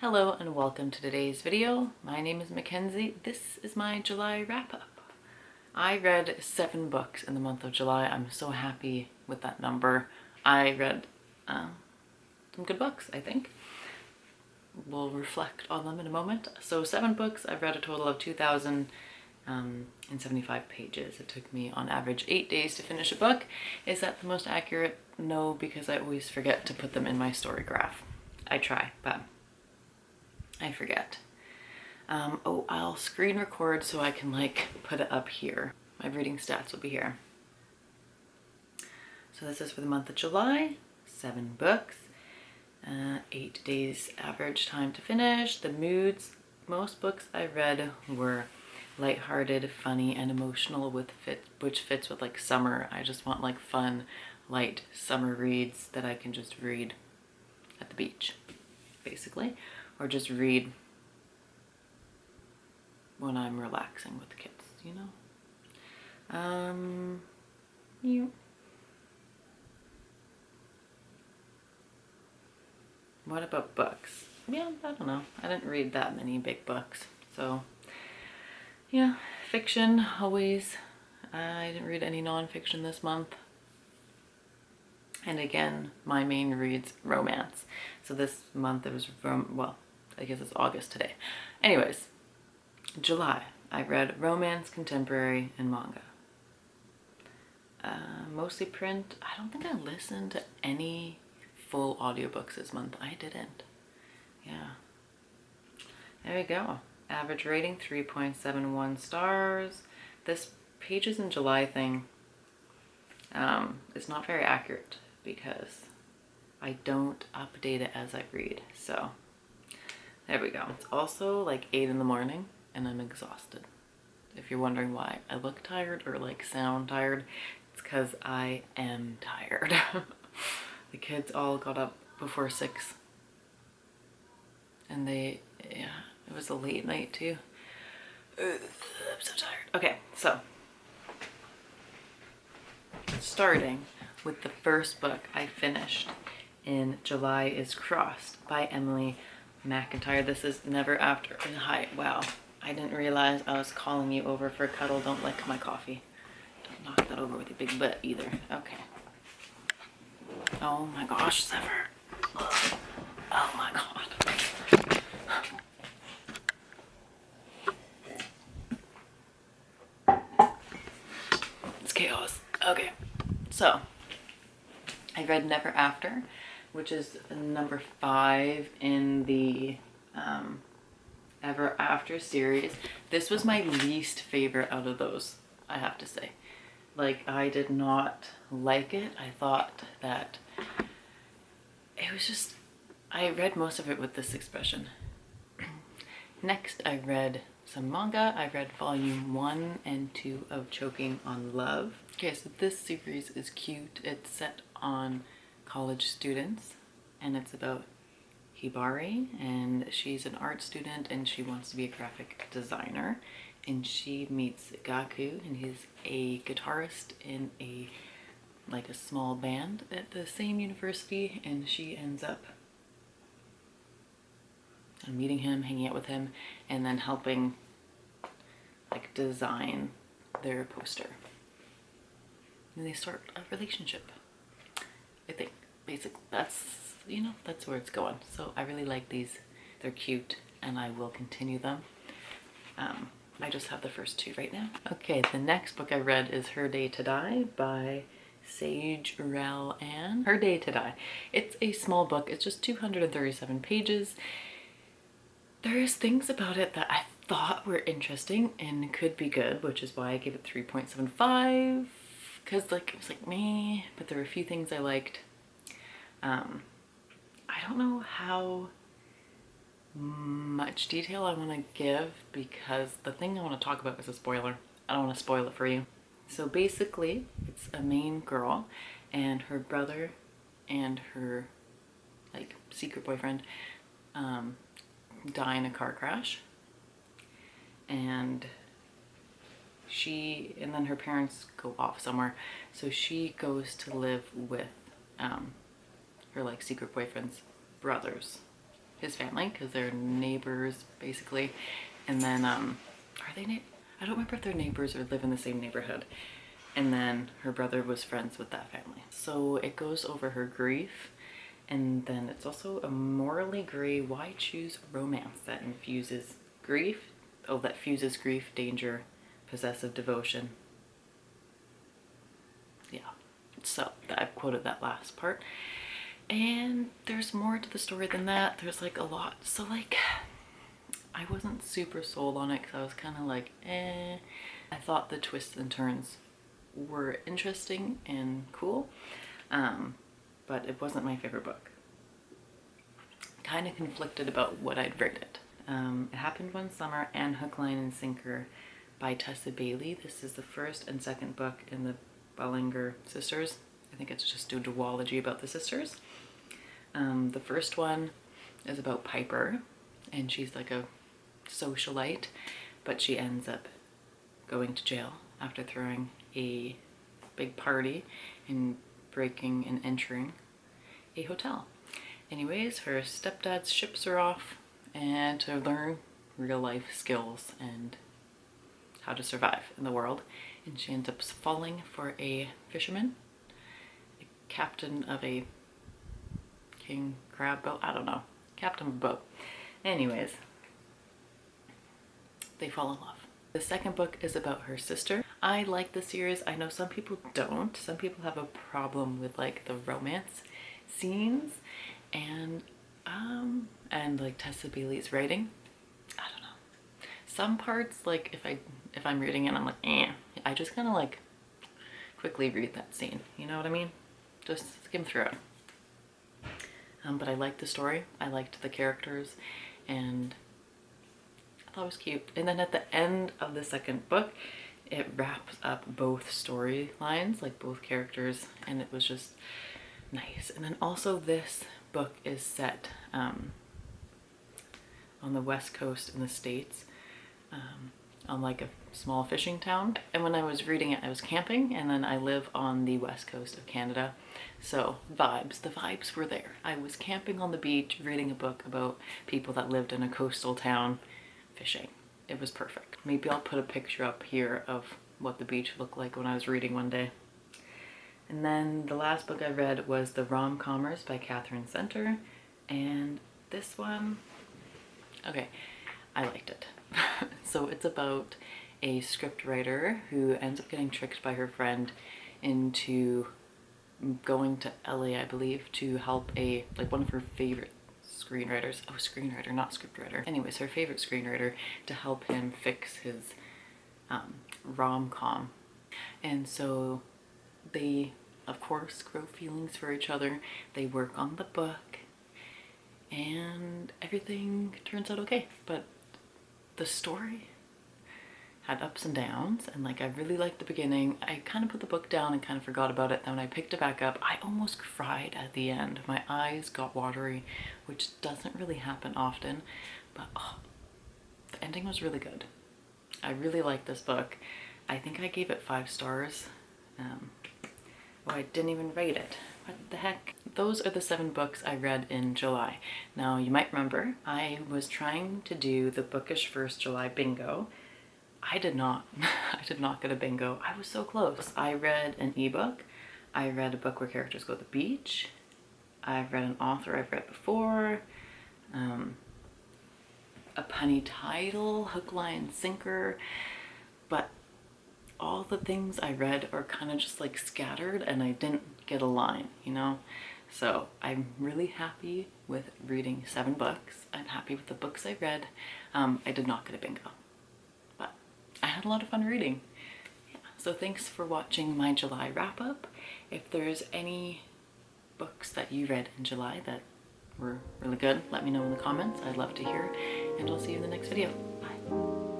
Hello and welcome to today's video. My name is Mackenzie. This is my July wrap-up. I read 7 books in the month of July. I'm so happy with that number. I read some good books, I think. We'll reflect on them in a moment. So 7 books. I've read a total of 2,075 pages. It took me on average 8 days to finish a book. Is that the most accurate? No, because I always forget to put them in my story graph. I try, but I forget. I'll screen record so I can put it up here. My reading stats will be here. So this is for the month of July, 7 books, 8 days average time to finish. The moods, most books I read were lighthearted, funny, and emotional, which fits with summer. I just want fun, light summer reads that I can just read at the beach, basically. Or just read when I'm relaxing with the kids, you know? Yeah. What about books? Yeah, I don't know. I didn't read that many big books. So, yeah, fiction, always. I didn't read any nonfiction this month. And again, my main read's romance. So this month it was I guess it's August today. Anyways, July, I read romance, contemporary, and manga. Mostly print. I don't think I listened to any full audiobooks this month. I didn't. Yeah. There we go. Average rating, 3.71 stars. This pages in July thing is not very accurate because I don't update it as I read. So there we go. It's also 8 in the morning and I'm exhausted. If you're wondering why I look tired or sound tired, it's because I am tired. The kids all got up before 6 and it was a late night too. I'm so tired. Okay, so starting with the first book I finished in July is Crossed by Emily McIntyre. This is Never After. Hi, wow. I didn't realize I was calling you over for a cuddle. Don't lick my coffee. Don't knock that over with your big butt either. Okay. Oh my gosh, Zephyr. Ugh. Oh my god. It's chaos. Okay. So, I read Never After, which is number 5 in the Ever After series. This was my least favorite out of those, I have to say. I did not like it. I thought that it was just, I read most of it with this expression. Next, I read some manga. I read volume 1 and 2 of Choking on Love. Okay, so this series is cute. It's set on college students and it's about Hibari, and she's an art student and she wants to be a graphic designer, and she meets Gaku, and he's a guitarist in a small band at the same university, and she ends up meeting him, hanging out with him, and then helping design their poster. And they start a relationship, I think. Basically, that's where it's going. So I really like these. They're cute and I will continue them. I just have the first 2 right now. Okay, the next book I read is Her Day to Die by Sage Rel Ann. Her Day to Die. It's a small book. It's just 237 pages. There's things about it that I thought were interesting and could be good, which is why I gave it 3.75, because it was meh, but there were a few things I liked. I don't know how much detail I want to give because the thing I want to talk about is a spoiler. I don't want to spoil it for you. So basically, it's a main girl and her brother and her secret boyfriend die in a car crash, and then her parents go off somewhere, so she goes to live with her secret boyfriend's brothers, his family because they're neighbors basically. And then are they I don't remember if they're neighbors or live in the same neighborhood. And then her brother was friends with that family. So it goes over her grief. And then it's also a morally gray why choose romance that infuses grief. Oh, that fuses grief, danger, possessive devotion. Yeah, so I've quoted that last part. And there's more to the story than that. There's like a lot. So like, I wasn't super sold on it because I was kind of like, eh. I thought the twists and turns were interesting and cool, but it wasn't my favorite book. Kind of conflicted about what I'd rate it. It Happened One Summer and Hook, Line, and Sinker by Tessa Bailey. This is the first and second book in the Bellinger Sisters. I think it's just a duology about the sisters. The first one is about Piper, and she's like a socialite, but she ends up going to jail after throwing a big party and breaking and entering a hotel. Anyways, her stepdad ships her off and to learn real life skills and how to survive in the world. And she ends up falling for a fisherman, a captain of a king crab boat, I don't know, captain of a boat. Anyways, they fall in love. The second book is about her sister. I like the series. I know some people don't. Some people have a problem with like the romance scenes and like Tessa Bailey's writing. I don't know. Some parts, like if I'm reading it, I'm like, eh. I just kind of like quickly read that scene. You know what I mean? Just skim through it. But I liked the story. I liked the characters, and I thought it was cute. And then at the end of the second book, it wraps up both storylines, like both characters, and it was just nice. And then also this book is set on the West Coast in the States, on like a small fishing town. And when I was reading it, I was camping, and then I live on the West Coast of Canada. So the vibes were there. I was camping on the beach, reading a book about people that lived in a coastal town fishing. It was perfect. Maybe I'll put a picture up here of what the beach looked like when I was reading one day. And then the last book I read was the Rom-Commers by Catherine Center. And this one, okay, I liked it. So it's about a script writer who ends up getting tricked by her friend into going to LA, I believe, to help one of her favorite screenwriters. Oh, screenwriter, not scriptwriter. Anyways, her favorite screenwriter to help him fix his rom-com. And so they, of course, grow feelings for each other. They work on the book, and everything turns out okay. But the story had ups and downs, and like I really liked the beginning. I kind of put the book down and kind of forgot about it. Then when I picked it back up, I almost cried at the end. My eyes got watery, which doesn't really happen often, but oh, the ending was really good. I really liked this book. I think I gave it 5 stars. I didn't even rate it. What the heck? Those are the 7 books I read in July. Now you might remember I was trying to do the Bookish First July bingo. I did not get a bingo. I was so close. I read an ebook. I read a book where characters go to the beach. I've read an author I've read before. A punny title, hook, line, sinker. But all the things I read are kind of just like scattered, and I didn't get a line, you know? So I'm really happy with reading 7 books. I'm happy with the books I read. I did not get a bingo, but I had a lot of fun reading. Yeah. So thanks for watching my July wrap up. If there's any books that you read in July that were really good, let me know in the comments. I'd love to hear, and I'll see you in the next video. Bye.